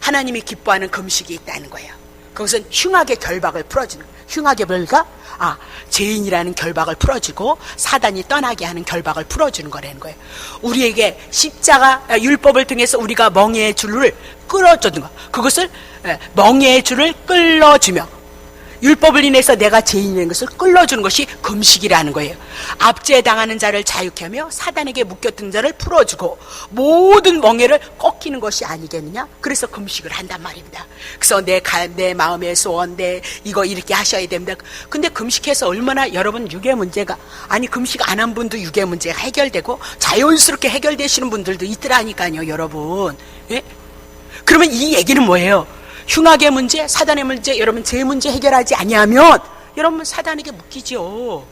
하나님이 기뻐하는 금식이 있다는 거예요. 그것은 흉악의 결박을 풀어주는 거예요. 흉악의 결박? 죄인이라는 결박을 풀어주고 사단이 떠나게 하는 결박을 풀어주는 거라는 거예요. 우리에게 십자가 율법을 통해서 우리가 멍에의 줄을 끌어주는 거. 그것을 멍에의 줄을 끌어주며 율법을 인해서 내가 죄인인 것을 끌어주는 것이 금식이라는 거예요. 압제당하는 자를 자유케 하며 사단에게 묶였던 자를 풀어주고 모든 멍에를 꺾이는 것이 아니겠느냐. 그래서 금식을 한단 말입니다. 그래서 내 마음의 소원, 이거 이렇게 하셔야 됩니다. 근데 금식해서 얼마나 여러분 육의 문제가, 아니 금식 안 한 분도 육의 문제가 해결되고 자연스럽게 해결되시는 분들도 있더라니까요, 여러분. 예? 그러면 이 얘기는 뭐예요? 흉악의 문제, 사단의 문제, 여러분 죄 문제 해결하지 아니하면 여러분 사단에게 묶이죠.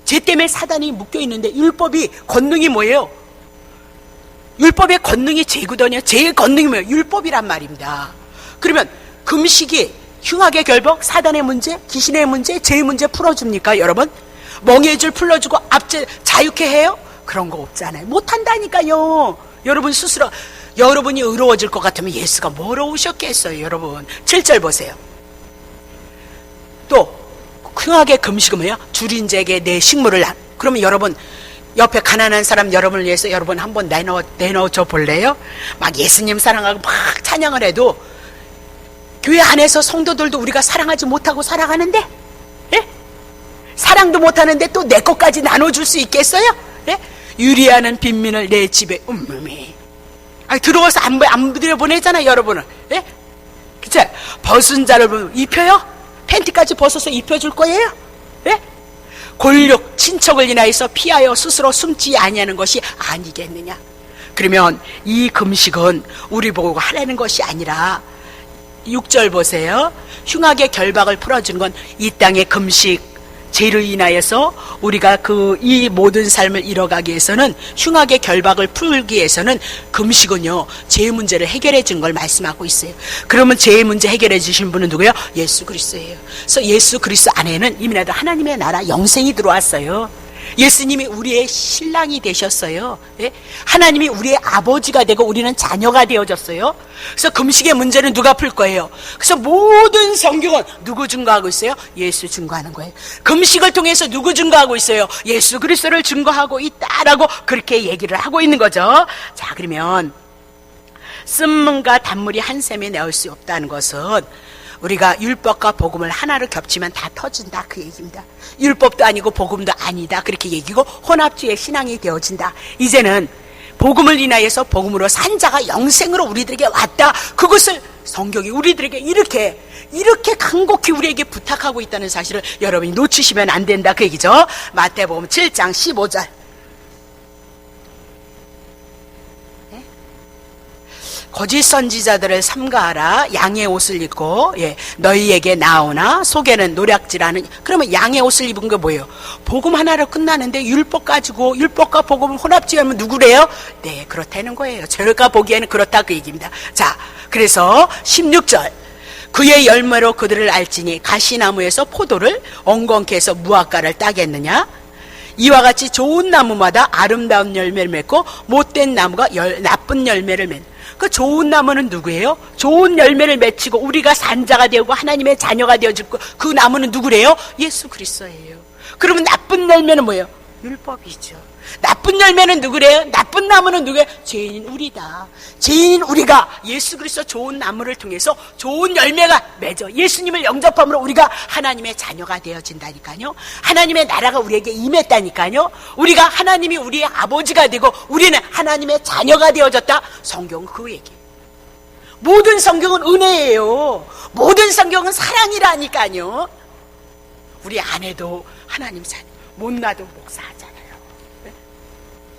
죄 때문에 사단이 묶여 있는데 율법이 권능이 뭐예요? 율법의 권능이 죄거든요. 죄의 권능이 뭐예요? 율법이란 말입니다. 그러면 금식이 흉악의 결박, 사단의 문제, 귀신의 문제, 죄의 문제 풀어줍니까, 여러분? 멍에의 줄 풀어주고 압제 자유케 해요? 그런 거 없잖아요. 못한다니까요. 여러분 스스로. 여러분이 의로워질 것 같으면 예수가 뭐로 오셨겠어요, 여러분. 7절 보세요. 또 흉악의 금식은 뭐예요? 줄인 자에게 내 식물을 그러면 여러분 옆에 가난한 사람 여러분을 위해서 여러분 한번 내놓줘 볼래요? 막 예수님 사랑하고 막 찬양을 해도 교회 안에서 성도들도 우리가 사랑하지 못하고 살아가는데, 예? 사랑도 못하는데 또 내 것까지 나눠줄 수 있겠어요? 예? 유리하는 빈민을 내 집에 들어가서 안 들여보내잖아요, 여러분은. 예? 그쵸? 벗은 자를 입혀요? 팬티까지 벗어서 입혀줄 거예요? 예? 골육, 친척을 인하여서 피하여 스스로 숨지 아니하는 것이 아니겠느냐? 그러면 이 금식은 우리 보고 하라는 것이 아니라 6절 보세요. 흉악의 결박을 풀어주는 건 이 땅의 금식, 죄로 인하여서 우리가 이 모든 삶을 이뤄가기 위해서는 흉악의 결박을 풀기 위해서는 금식은요, 죄의 문제를 해결해 준 걸 말씀하고 있어요. 그러면 죄의 문제 해결해 주신 분은 누구예요? 예수 그리스도예요. 그래서 예수 그리스도 안에는 이미라도 하나님의 나라 영생이 들어왔어요. 예수님이 우리의 신랑이 되셨어요. 예? 하나님이 우리의 아버지가 되고 우리는 자녀가 되어졌어요. 그래서 금식의 문제는 누가 풀 거예요? 그래서 모든 성경은 누구 증거하고 있어요? 예수 증거하는 거예요. 금식을 통해서 누구 증거하고 있어요? 예수 그리스도를 증거하고 있다라고 그렇게 얘기를 하고 있는 거죠. 자, 그러면 쓴물과 단물이 한 셈에 나올 수 없다는 것은 우리가 율법과 복음을 하나로 겹치면 다 터진다, 그 얘기입니다. 율법도 아니고 복음도 아니다, 그렇게 얘기고 혼합주의 신앙이 되어진다. 이제는 복음을 인하여서 복음으로 산 자가 영생으로 우리들에게 왔다. 그것을 성경이 우리들에게 이렇게 간곡히 우리에게 부탁하고 있다는 사실을 여러분이 놓치시면 안 된다, 그 얘기죠. 마태복음 7장 15절. 거짓 선지자들을 삼가하라. 양의 옷을 입고 너희에게 나오나 속에는 노략질하는. 그러면 양의 옷을 입은 게 뭐예요? 복음 하나로 끝나는데 율법 가지고 율법과 복음을 혼합지하면 누구래요? 네, 그렇다는 거예요. 저희가 보기에는 그렇다, 그 얘기입니다. 자, 그래서 16절. 그의 열매로 그들을 알지니 가시나무에서 포도를 엉겅케 해서 무화과를 따겠느냐? 이와 같이 좋은 나무마다 아름다운 열매를 맺고 못된 나무가 나쁜 열매를 맺는. 그 좋은 나무는 누구예요? 좋은 열매를 맺히고 우리가 산자가 되고 하나님의 자녀가 되어지고 그 나무는 누구래요? 예수 그리스도예요. 그러면 나쁜 열매는 뭐예요? 율법이죠. 나쁜 열매는 누구래요? 나쁜 나무는 누구예요? 죄인인 우리다. 죄인인 우리가 예수 그리스도 좋은 나무를 통해서 좋은 열매가 맺어 예수님을 영접함으로 우리가 하나님의 자녀가 되어진다니까요. 하나님의 나라가 우리에게 임했다니까요. 우리가 하나님이 우리의 아버지가 되고 우리는 하나님의 자녀가 되어졌다. 성경은 그 얘기. 모든 성경은 은혜예요. 모든 성경은 사랑이라니까요. 우리 아내도 하나님 자녀, 못나도 목사하잖아요.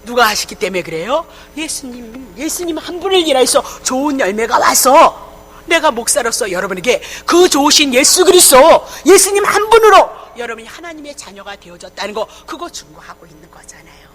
누가 하시기 때문에 그래요? 예수님 한 분을 인하여서 좋은 열매가 와서 내가 목사로서 여러분에게 그 좋으신 예수 그리스도, 예수님 한 분으로 여러분이 하나님의 자녀가 되어졌다는 거, 그거 증거하고 있는 거잖아요.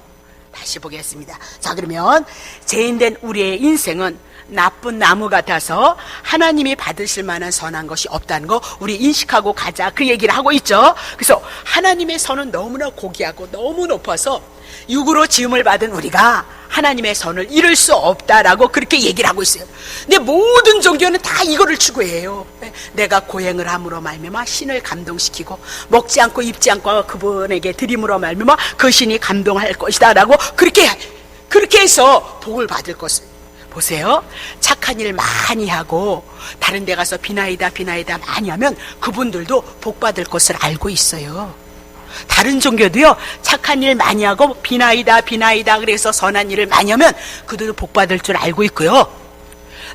다시 보겠습니다. 자, 그러면 죄인된 우리의 인생은 나쁜 나무 같아서 하나님이 받으실 만한 선한 것이 없다는 거 우리 인식하고 가자, 그 얘기를 하고 있죠. 그래서 하나님의 선은 너무나 고귀하고 너무 높아서 육으로 지음을 받은 우리가 하나님의 선을 이룰 수 없다라고 그렇게 얘기를 하고 있어요. 근데 모든 종교는 다 이거를 추구해요. 내가 고행을 함으로 말미암아 신을 감동시키고 먹지 않고 입지 않고 그분에게 드림으로 말미암아 그 신이 감동할 것이다 라고 그렇게 해서 복을 받을 것을. 보세요. 착한 일 많이 하고 다른 데 가서 비나이다 많이 하면 그분들도 복 받을 것을 알고 있어요. 다른 종교도요, 착한 일 많이 하고 비나이다 그래서 선한 일을 많이 하면 그들도 복 받을 줄 알고 있고요,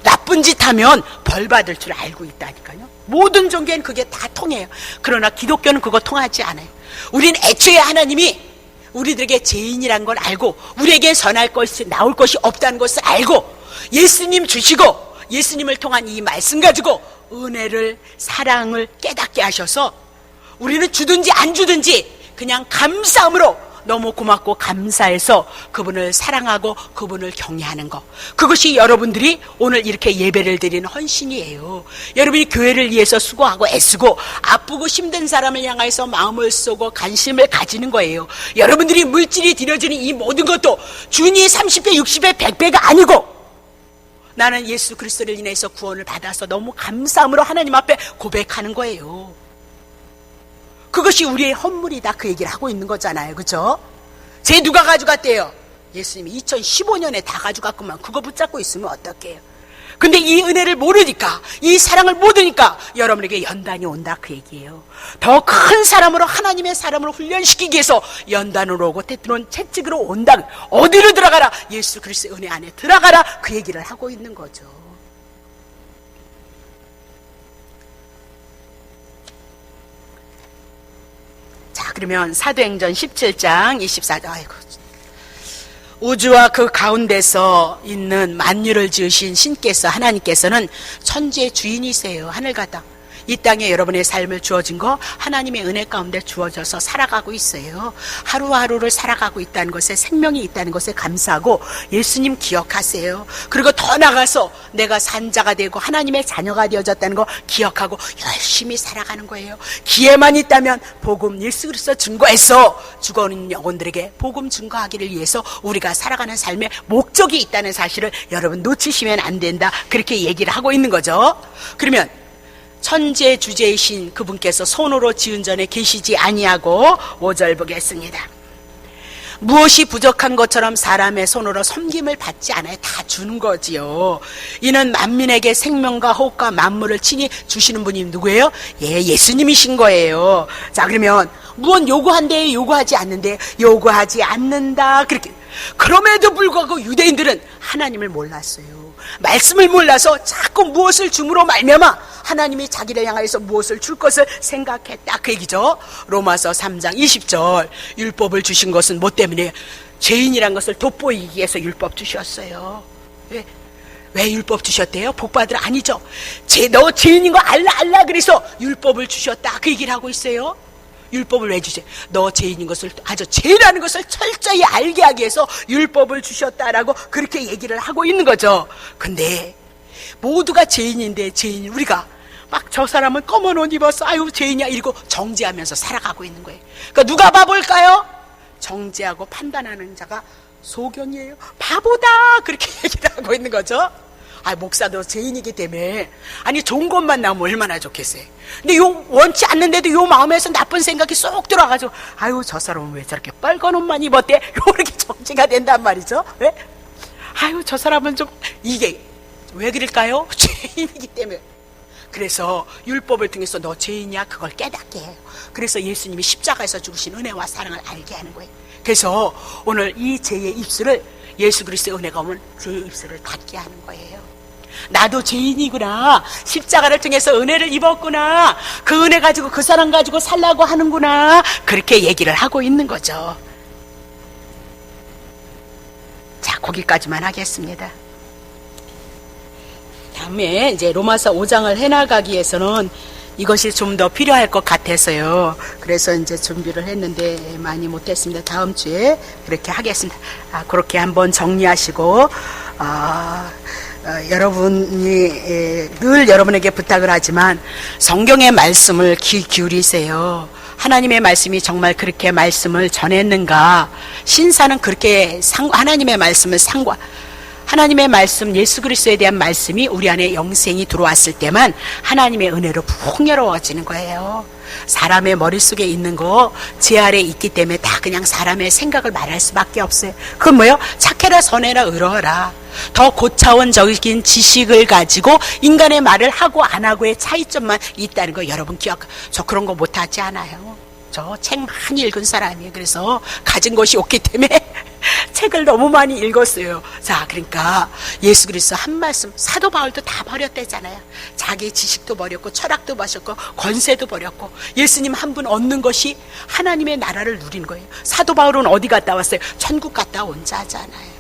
나쁜 짓 하면 벌 받을 줄 알고 있다니까요. 모든 종교는 그게 다 통해요. 그러나 기독교는 그거 통하지 않아요. 우리는 애초에 하나님이 우리들에게 죄인이란 걸 알고 우리에게 선할 것이 나올 것이 없다는 것을 알고 예수님 주시고 예수님을 통한 이 말씀 가지고 은혜를, 사랑을 깨닫게 하셔서 우리는 주든지 안 주든지 그냥 감사함으로 너무 고맙고 감사해서 그분을 사랑하고 그분을 경외하는 것, 그것이 여러분들이 오늘 이렇게 예배를 드리는 헌신이에요. 여러분이 교회를 위해서 수고하고 애쓰고 아프고 힘든 사람을 향해서 마음을 쏘고 관심을 가지는 거예요. 여러분들이 물질이 드려지는 이 모든 것도 준이 30배, 60배, 100배가 아니고 나는 예수 그리스도를 인해서 구원을 받아서 너무 감사함으로 하나님 앞에 고백하는 거예요. 그것이 우리의 헌물이다, 그 얘기를 하고 있는 거잖아요. 그렇죠? 쟤 누가 가져갔대요? 예수님이 2015년에 다 가져갔구만. 그거 붙잡고 있으면 어떡해요? 근데 이 은혜를 모르니까, 이 사랑을 모르니까 여러분에게 연단이 온다, 그 얘기예요. 더 큰 사람으로, 하나님의 사람으로 훈련시키기 위해서 연단으로 오고 때때로는 채찍으로 온다. 어디로 들어가라? 예수 그리스도의 은혜 안에 들어가라, 그 얘기를 하고 있는 거죠. 자, 그러면 사도행전 17장 24절. 아이고, 우주와 그 가운데서 있는 만유를 지으신 신께서, 하나님께서는 천지의 주인이세요. 하늘과 땅, 이 땅에 여러분의 삶을 주어진 거 하나님의 은혜 가운데 주어져서 살아가고 있어요. 하루하루를 살아가고 있다는 것에, 생명이 있다는 것에 감사하고 예수님 기억하세요. 그리고 더 나가서 내가 산자가 되고 하나님의 자녀가 되어졌다는 거 기억하고 열심히 살아가는 거예요. 기회만 있다면 복음, 예수 그리스도 증거해서 죽어오는 영혼들에게 복음 증거하기를 위해서 우리가 살아가는 삶에 목적이 있다는 사실을 여러분 놓치시면 안 된다, 그렇게 얘기를 하고 있는 거죠. 그러면 천지의 주제이신 그분께서 손으로 지은 전에 계시지 아니하고 5절 보겠습니다. 무엇이 부족한 것처럼 사람의 손으로 섬김을 받지 않아요. 다 주는 거지요. 이는 만민에게 생명과 호흡과 만물을 친히 주시는 분이 누구예요? 예수님이신 거예요. 자, 그러면 무언 요구한대, 요구하지 않는데, 요구하지 않는다, 그렇게. 그럼에도 불구하고 유대인들은 하나님을 몰랐어요. 말씀을 몰라서 자꾸 무엇을 줌으로 말미암아 하나님이 자기를 향하여서 무엇을 줄 것을 생각했다, 그 얘기죠. 로마서 3장 20절. 율법을 주신 것은 뭐 때문에? 죄인이란 것을 돋보이기 위해서 율법 주셨어요. 왜 율법 주셨대요? 복받으러? 아니죠. 너 죄인인 거 알라 그래서 율법을 주셨다, 그 얘기를 하고 있어요. 율법을 왜 주세요? 너 죄인인 것을, 아주 죄라는 것을 철저히 알게 하기 위해서 율법을 주셨다라고 그렇게 얘기를 하고 있는 거죠. 근데 모두가 죄인인데, 죄인 우리가 막 저 사람은 검은 옷 입었어, 아유 죄인이야, 이러고 정죄하면서 살아가고 있는 거예요. 그러니까 누가 바볼까요? 정죄하고 판단하는 자가 소경이에요. 바보다, 그렇게 얘기를 하고 있는 거죠. 아, 목사도 죄인이기 때문에 아니 좋은 것만 나오면 얼마나 좋겠어요. 근데 요 원치 않는데도 요 마음에서 나쁜 생각이 쏙 들어가지고 아유 저 사람은 왜 저렇게 빨간 옷만 입었대? 요렇게 정지가 된단 말이죠. 왜? 아유 저 사람은 좀 이게 왜 그럴까요? 죄인이기 때문에. 그래서 율법을 통해서 너 죄인이야 그걸 깨닫게 해요. 그래서 예수님이 십자가에서 죽으신 은혜와 사랑을 알게 하는 거예요. 그래서 오늘 이 죄의 입술을 예수 그리스도의 은혜가 오면 죄의 입술을 닫게 하는 거예요. 나도 죄인이구나. 십자가를 통해서 은혜를 입었구나. 그 은혜 가지고 그 사랑 가지고 살라고 하는구나. 그렇게 얘기를 하고 있는 거죠. 자, 거기까지만 하겠습니다. 다음에 이제 로마서 5장을 해나가기 위해서는 이것이 좀 더 필요할 것 같아서요. 그래서 이제 준비를 했는데 많이 못했습니다. 다음 주에 그렇게 하겠습니다. 그렇게 한번 정리하시고, 여러분이 늘 여러분에게 부탁을 하지만 성경의 말씀을 귀 기울이세요. 하나님의 말씀이 정말 그렇게 말씀을 전했는가? 신사는 그렇게 하나님의 말씀을 하나님의 말씀, 예수 그리스도에 대한 말씀이 우리 안에 영생이 들어왔을 때만 하나님의 은혜로 풍요로워지는 거예요. 사람의 머릿속에 있는 거 제 아래에 있기 때문에 다 그냥 사람의 생각을 말할 수밖에 없어요. 그건 뭐예요? 착해라 선해라 의로워라. 더 고차원적인 지식을 가지고 인간의 말을 하고 안 하고의 차이점만 있다는 거 여러분 저 그런 거 못하지 않아요. 저 책 많이 읽은 사람이에요. 그래서 가진 것이 없기 때문에 책을 너무 많이 읽었어요. 자, 그러니까 예수 그리스도 한 말씀, 사도 바울도 다 버렸대잖아요. 자기 지식도 버렸고 철학도 버렸고 권세도 버렸고 예수님 한 분 얻는 것이 하나님의 나라를 누린 거예요. 사도 바울은 어디 갔다 왔어요? 천국 갔다 온 자잖아요.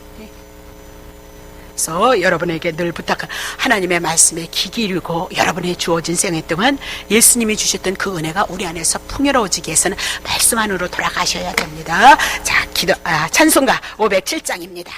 그래서 여러분에게 늘 부탁한 하나님의 말씀에 귀 기울이고 여러분의 주어진 생애 동안 예수님이 주셨던 그 은혜가 우리 안에서 풍요로워지기 위해서는 말씀 안으로 돌아가셔야 됩니다. 자, 찬송가 507장입니다.